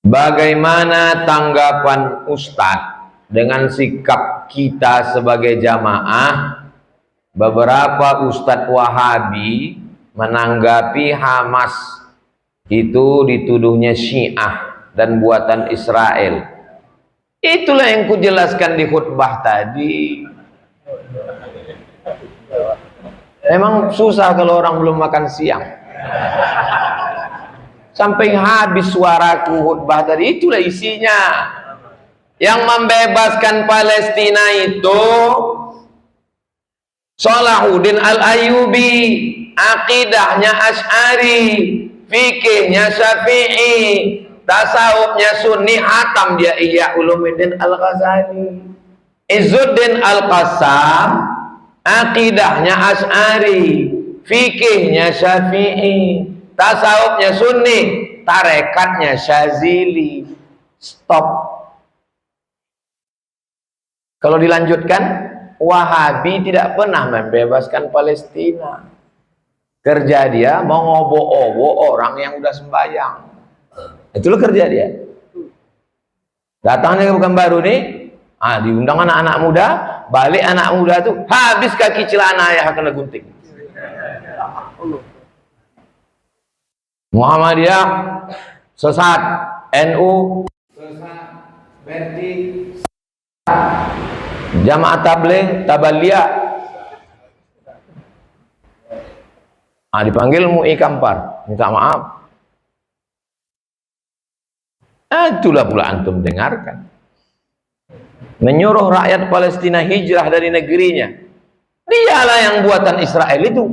Bagaimana tanggapan Ustadz dengan sikap kita sebagai jamaah? Beberapa Ustadz Wahabi menanggapi Hamas itu dituduhnya Syiah dan buatan Israel. Itulah yang kujelaskan di khutbah tadi. Memang susah kalau orang belum makan siang. Sampai habis suaraku khutbah tadi, itulah isinya. Yang membebaskan Palestina itu Salahuddin Al-Ayyubi, akidahnya Asy'ari, fikihnya Syafi'i, tasawufnya Sunni, hatam dia Ihya Ulumuddin Al-Ghazali. Izzuddin Al-Qassam, akidahnya Asy'ari, fikihnya Syafi'i, tasawufnya Sunni, tarekatnya Syazili. Stop. Kalau dilanjutkan, Wahabi tidak pernah membebaskan Palestina. Kerja dia mau ngobo-obo orang yang udah sembahyang. Itulah kerja dia. Datangnya bukan baru nih, diundang anak-anak muda, balik anak muda tuh habis kaki celana ayah kena gunting. Muhammadiyah sesat, NU sesat, Berti Jamaah Tabligh, Tabaliyah. Dipanggil MUI Kampar, minta maaf. Itulah pula antum dengarkan. Menyuruh rakyat Palestina hijrah dari negerinya. Dialah yang buatan Israel itu.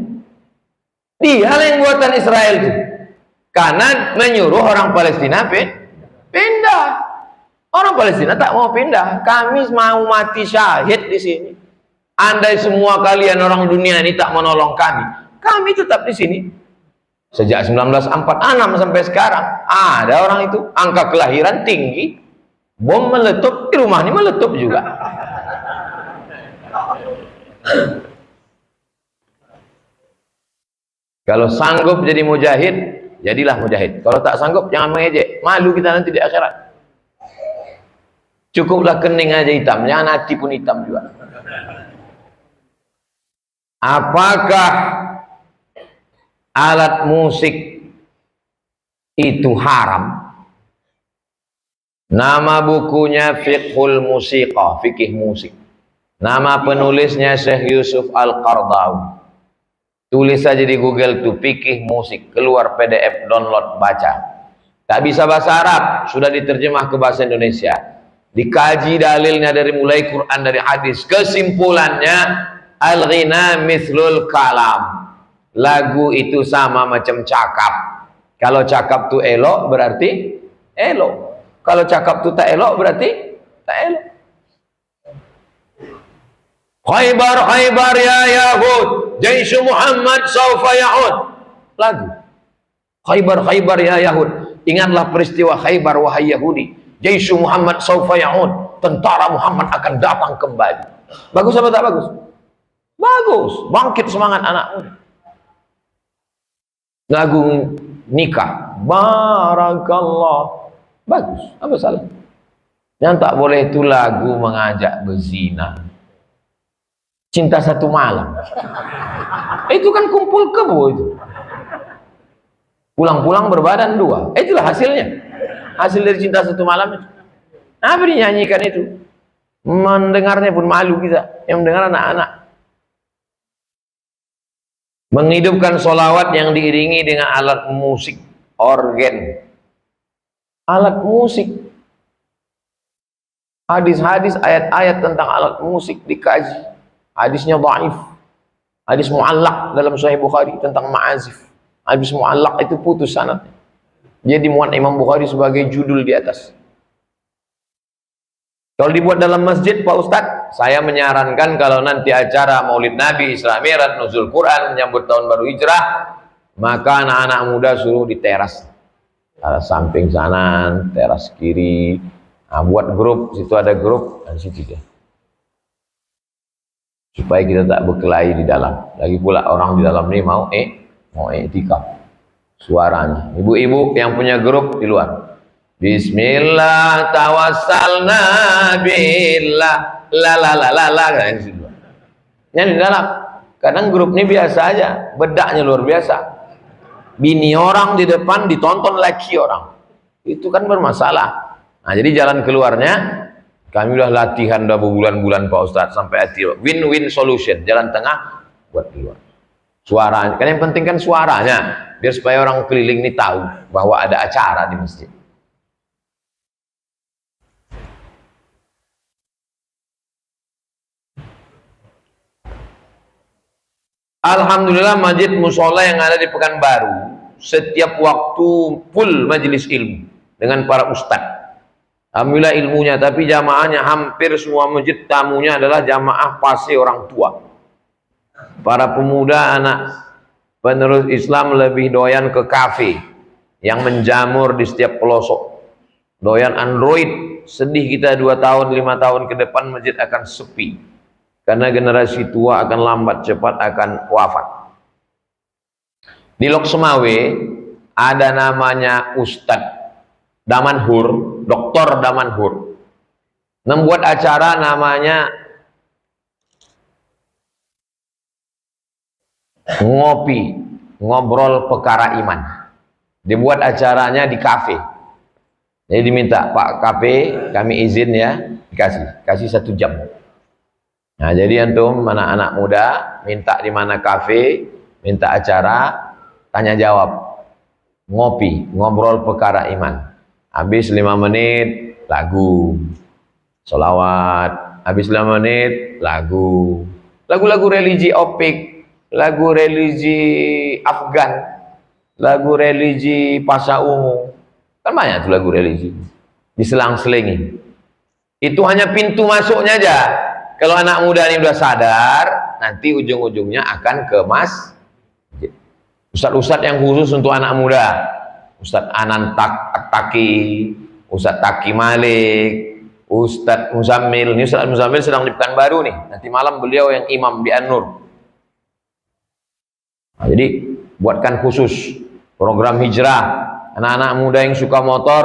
Dialah yang buatan Israel itu. Karena menyuruh orang Palestina pindah. Orang Palestina tak mau pindah. Kami mau mati syahid di sini. Andai semua kalian orang dunia ini tak menolong kami tetap di sini. Sejak 1946 sampai sekarang ada orang itu, angka kelahiran tinggi, bom meletup di rumah ini meletup juga. Kalau sanggup jadi mujahid, jadilah mujahid. Kalau tak sanggup, jangan mengejek. Malu kita nanti di akhirat. Cukuplah kening aja hitam, jangan hati pun hitam juga. Apakah alat musik itu haram? Nama bukunya Fiqhul Musiqa, fikih musik. Nama penulisnya Syekh Yusuf Al-Qaradawi. Tulis saja di Google tuh, fikih musik, keluar PDF, download, baca. Tak bisa bahasa Arab, sudah diterjemah ke bahasa Indonesia. Dikaji dalilnya dari mulai Quran, dari hadis. Kesimpulannya, al-ghina mithlul kalam. Lagu itu sama macam cakap. Kalau cakap tu elok berarti elok. Kalau cakap tu tak elok berarti tak elok. Khaybar, Khaybar ya Yahud, Jaish Muhammad sawfa ya'ud. Lagu. Khaybar, Khaybar ya Yahud. Ingatlah peristiwa Khaybar wahai Yahudi. Jaish Muhammad sawfa ya'ud. Tentara Muhammad akan datang kembali. Bagus apa tak bagus? Bagus. Bangkit semangat anak muda. Lagu nikah, barakallah, bagus, apa salah? Yang tak boleh itu lagu mengajak berzina, cinta satu malam. Itu kan kumpul kebo itu, pulang-pulang berbadan dua. Itulah hasilnya, hasil dari cinta satu malam itu. Apa dinyanyikan itu? Mendengarnya pun malu kita, yang mendengar anak-anak. Menghidupkan sholawat yang diiringi dengan alat musik, organ, alat musik, hadis-hadis, ayat-ayat tentang alat musik dikaji, hadisnya dhaif, hadis mu'allaq dalam Sahih Bukhari tentang ma'azif, hadis mu'allaq itu putus sanadnya, jadi muat Imam Bukhari sebagai judul di atas. Kalau dibuat dalam masjid, Pak Ustadz, saya menyarankan kalau nanti acara Maulid Nabi, Isra Mi'raj, Nuzul Quran, menyambut tahun baru hijrah, maka anak-anak muda suruh di teras. Teras samping sana, teras kiri. Nah, buat grup, situ ada grup, dan situ dia. Supaya kita tak berkelahi di dalam. Lagi pula orang di dalam ini mau iktikaf. Suaranya. Ibu-ibu yang punya grup di luar. Bismillah tawassalna billah la la la la la. Yang di dalam. Kadang grup ini biasa aja, bedaknya luar biasa. Bini orang di depan ditonton laki orang. Itu kan bermasalah. Nah, jadi jalan keluarnya kami udah latihan udah berbulan-bulan Pak Ustadz sampai hati. Win-win solution, jalan tengah buat keluar. Suaranya, kan yang penting kan suaranya, biar supaya orang keliling ini tahu bahwa ada acara di masjid. Alhamdulillah masjid musola yang ada di Pekanbaru setiap waktu full majelis ilmu dengan para ustadz. Alhamdulillah ilmunya, tapi jamaahnya hampir semua masjid tamunya adalah jamaah pasti orang tua. Para pemuda anak penerus Islam lebih doyan ke kafe yang menjamur di setiap pelosok. Doyan Android, sedih kita 2 tahun 5 tahun ke depan masjid akan sepi. Karena generasi tua akan lambat cepat akan wafat. Di Lok Semawe ada namanya Ustadz Damanhur, Dr. Damanhur, membuat acara namanya ngopi, ngobrol perkara iman. Dibuat acaranya di kafe. Jadi diminta, Pak kafe kami izin ya, kasih 1 jam. Nah, jadi antum anak-anak muda minta di mana kafe, minta acara, tanya jawab, ngopi, ngobrol perkara iman. Habis 5 menit lagu, sholawat. Habis 5 menit lagu, lagu-lagu religi Opik, lagu religi Afgan, lagu religi Pasha Ungu. Kan banyak tuh lagu religi diselang-selingi. Itu hanya pintu masuknya aja. Kalau anak muda ini udah sadar, nanti ujung-ujungnya akan ke masjid. Ustadz-ustadz yang khusus untuk anak muda, Ustadz Anan Taki, Ustadz Taki Malik, Ustadz Muzammil. Ini Ustadz Muzammil sedang di Pekanbaru nih. Nanti malam beliau yang imam di An-Nur. Nah, jadi buatkan khusus program hijrah. Anak-anak muda yang suka motor,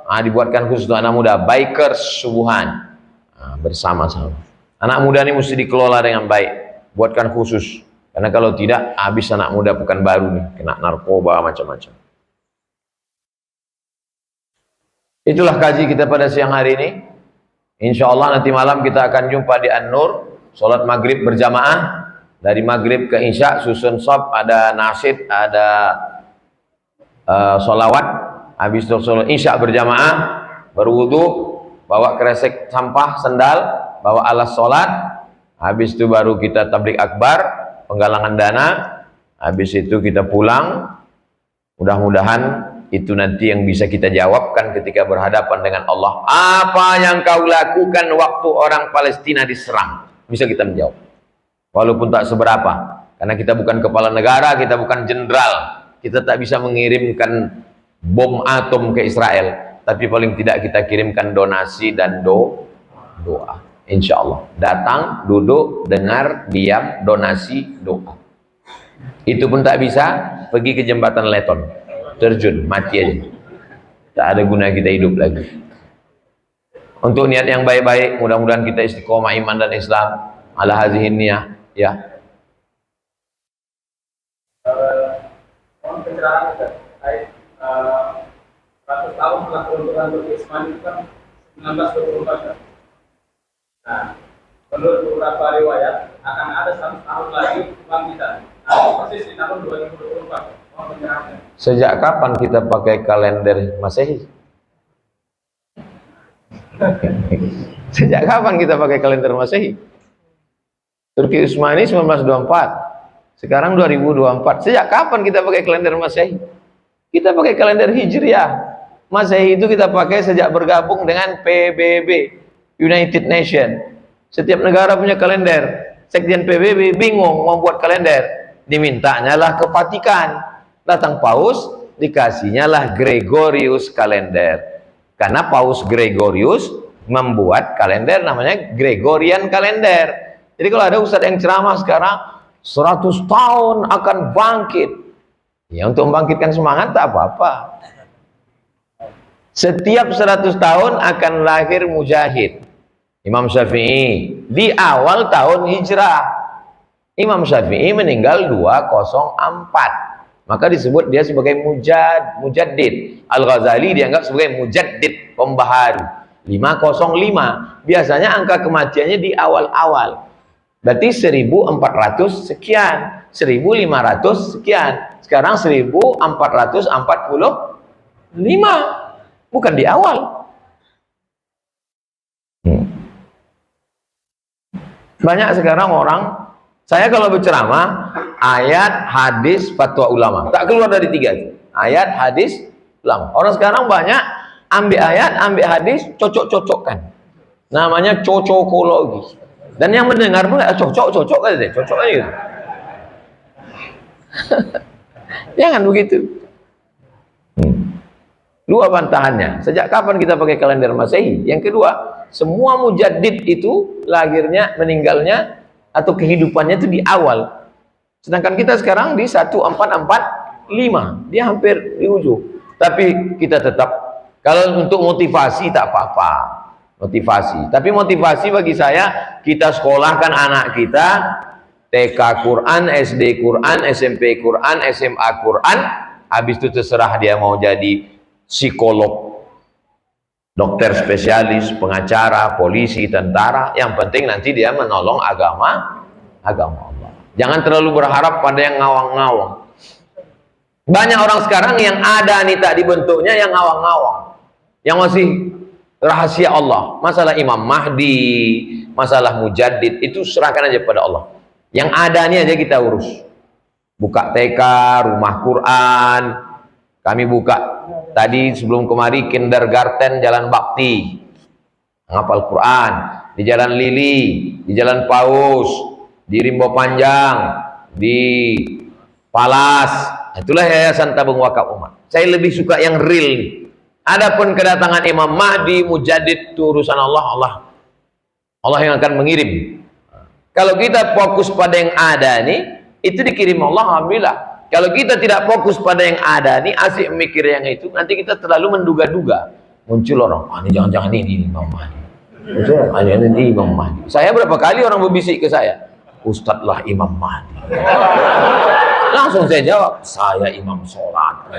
dibuatkan khusus untuk anak muda. Bikers subuhan, bersama-sama. Anak muda ini mesti dikelola dengan baik, buatkan khusus. Karena kalau tidak, habis anak muda Pekanbaru nih, kena narkoba macam-macam. Itulah kaji kita pada siang hari ini. Insya Allah nanti malam kita akan jumpa di An-Nur, sholat maghrib berjamaah. Dari maghrib ke isya, susun sob, ada nasyid, ada sholawat. Habis itu sholat isya berjamaah, berwudu, bawa kresek sampah, sendal, bawa alas sholat. Habis itu baru kita tablik akbar, penggalangan dana. Habis itu kita pulang. Mudah-mudahan itu nanti yang bisa kita jawabkan ketika berhadapan dengan Allah. Apa yang kau lakukan waktu orang Palestina diserang? Bisa kita menjawab, walaupun tak seberapa. Karena kita bukan kepala negara, kita bukan jenderal, kita tak bisa mengirimkan bom atom ke Israel. Tapi paling tidak kita kirimkan donasi dan doa. Insya Allah, datang, duduk, dengar, diam, donasi, doa. Itu pun tak bisa, pergi ke jembatan Leton, terjun, mati aja. Tak ada guna kita hidup lagi. Untuk niat yang baik-baik, mudah-mudahan kita istiqomah iman dan Islam. Ala hazihin niyah, ya. Pencerahan terkait 100 tahun setelah peruntukan Turki Utsmani itu kan 1924. Nah, menurut beberapa riwayat akan ada 100 tahun lagi kebangkitan. Nah, persis di tahun 2024. Sejak kapan kita pakai kalender Masehi? Sejak kapan kita pakai kalender Masehi? Turki Utsmani 1924. Sekarang 2024. Sejak kapan kita pakai kalender Masehi? Kita pakai kalender Hijriah. Masehi itu kita pakai sejak bergabung dengan PBB, United Nation. Setiap negara punya kalender. Sekjen PBB bingung membuat kalender. Dimintanya lah ke Vatikan. Datang Paus, dikasihnya lah Gregorius kalender. Karena Paus Gregorius membuat kalender namanya Gregorian kalender. Jadi kalau ada ustadz yang ceramah sekarang 100 tahun akan bangkit, ya untuk membangkitkan semangat tak apa-apa. Setiap 100 tahun akan lahir mujahid. Imam Syafi'i di awal tahun hijrah. Imam Syafi'i meninggal 204. Maka disebut dia sebagai mujaddid. Al-Ghazali dianggap sebagai mujaddid, pembaharu. 505. Biasanya angka kematiannya di awal-awal. Berarti 1400 sekian, 1500 sekian. Sekarang 1445. Bukan di awal. Banyak sekarang orang, saya kalau berceramah, ayat, hadis, fatwa ulama. Tak keluar dari 3 itu. Ayat, hadis, ulama. Orang sekarang banyak ambil ayat, ambil hadis, cocok-cocokkan. Namanya cocokologi. Dan yang mendengar pun cocok-cocok kan deh, cocok aja gitu. Jangan begitu. Dua bantahannya. Sejak kapan kita pakai kalender Masehi? Yang kedua, semua mujaddid itu lahirnya, meninggalnya atau kehidupannya itu di awal. Sedangkan kita sekarang di 1445. Dia hampir di ujung. Tapi kita tetap, kalau untuk motivasi tak apa-apa. Motivasi. Tapi motivasi bagi saya, kita sekolahkan anak kita TK Quran, SD Quran, SMP Quran, SMA Quran. Habis itu terserah dia mau jadi psikolog, dokter spesialis, pengacara, polisi, tentara. Yang penting nanti dia menolong agama Allah. Jangan terlalu berharap pada yang ngawang-ngawang. Banyak orang sekarang yang ada nih tak dibentuknya yang ngawang-ngawang, yang masih rahasia Allah. Masalah Imam Mahdi, masalah mujaddid, itu serahkan aja pada Allah. Yang ada nih aja kita urus. Buka TK, rumah Quran. Kami buka tadi sebelum kemari kindergarten Jalan Bakti, ngapal Quran. Di Jalan Lili, di Jalan Paus, di Rimbo Panjang, di Palas. Itulah Yayasan Tabung Wakaf Umat. Saya lebih suka yang real nih. Adapun kedatangan Imam Mahdi, mujaddid, itu urusan Allah yang akan mengirim. Kalau kita fokus pada yang ada nih, itu dikirim Allah, alhamdulillah. Kalau kita tidak fokus pada yang ada nih, asik mikir yang itu, nanti kita terlalu menduga-duga. Muncul orang, ini jangan-jangan ini Imam Mahdi. Ini Imam Mahdi. Saya berapa kali orang berbisik ke saya, Ustadz lah Imam Mahdi. Langsung saya jawab, saya imam sholat.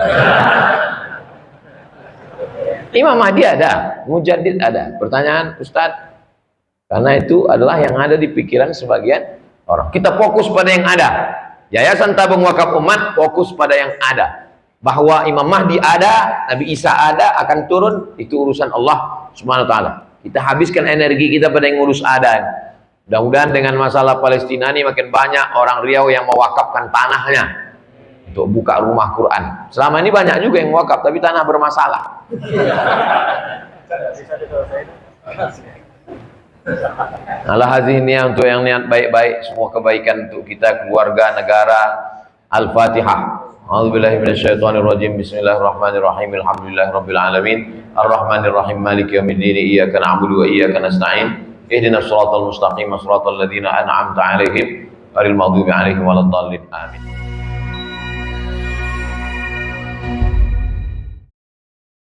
Imam Mahdi ada, mujaddid ada. Pertanyaan Ustadz, karena itu adalah yang ada di pikiran sebagian orang. Kita fokus pada yang ada. Yayasan Tabung Wakaf Umat fokus pada yang ada. Bahwa Imam Mahdi ada, Nabi Isa ada, akan turun, itu urusan Allah Subhanahu wa taala. Kita habiskan energi kita pada yang ngurus ada. Mudah-mudahan dengan masalah Palestina ini makin banyak orang Riau yang mewakafkan tanahnya untuk buka rumah Quran. Selama ini banyak juga yang wakaf, tapi tanah bermasalah. Alhamdulillah untuk yang niat baik-baik, semua kebaikan untuk kita, keluarga, negara. Al-Fatihah. A'udzubillahi minasyaitonirrajim. Bismillahirrahmanirrahim. Alhamdulillahirabbil alamin. Arrahmanirrahim. Maliki yaumiddin. Iyyaka na'budu wa iyyaka nasta'in. Ihdinas siratal mustaqim, siratal ladzina an'amta 'alaihim ghairil maghdubi 'alaihim waladdallin. Amin.